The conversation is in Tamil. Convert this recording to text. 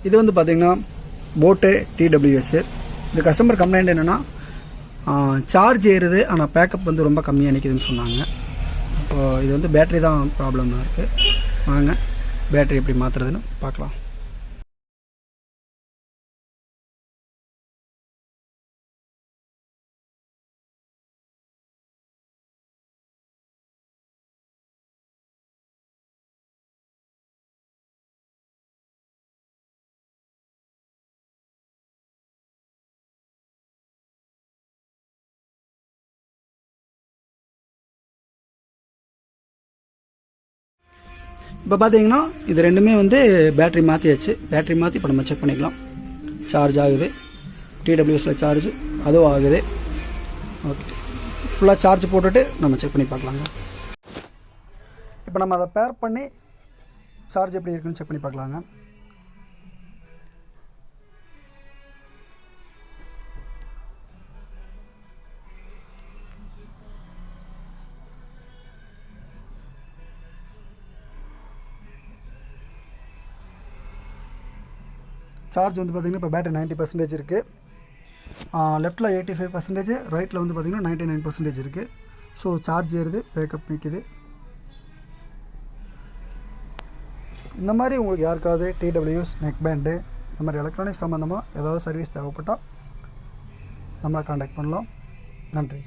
இது வந்து பார்த்திங்கன்னா போட்டு டிடபிள்யூஎஸ். இந்த கஸ்டமர் கம்ப்ளைண்ட் என்னென்னா சார்ஜ் ஏறுது ஆனால் பேக்கப் வந்து ரொம்ப கம்மியாக நிற்கிதுன்னு சொன்னாங்க. அப்போது இது வந்து பேட்ரி தான் ப்ராப்ளம் தான் இருக்குது. வாங்க பேட்ரி எப்படி மாற்றுறதுன்னு பார்க்கலாம். இப்போ பார்த்தீங்கன்னா இது ரெண்டுமே வந்து பேட்ரி மாற்றியாச்சு. பேட்ரி மாற்றி இப்போ நம்ம செக் பண்ணிக்கலாம். சார்ஜ் ஆகுது, டிடபிள்யூஎஸில் சார்ஜ் அதுவும் ஆகுது. ஓகே, ஃபுல்லாக சார்ஜ் போட்டுட்டு நம்ம செக் பண்ணி பார்க்கலாங்க. இப்போ நம்ம அதை பேர் பண்ணி சார்ஜ் எப்படி இருக்குன்னு செக் பண்ணி பார்க்கலாங்க. சார்ஜ் வந்து பார்த்திங்கன்னா இப்போ பேட்டரி 90% இருக்குது. லெஃப்ட்டில் 85%, ரைட்டில் வந்து பார்த்திங்கன்னா 99% இருக்குது. ஸோ சார்ஜ் ஏறுது, பேக்கப் நிற்கிது. இந்த மாதிரி உங்களுக்கு யாருக்காவது டிடபிள்யூஎஸ், நெக் பேண்டு, இந்த மாதிரி எலக்ட்ரானிக்ஸ் சம்மந்தமாக ஏதாவது சர்வீஸ் தேவைப்பட்டால் நம்மளை காண்டாக்ட் பண்ணலாம். நன்றி.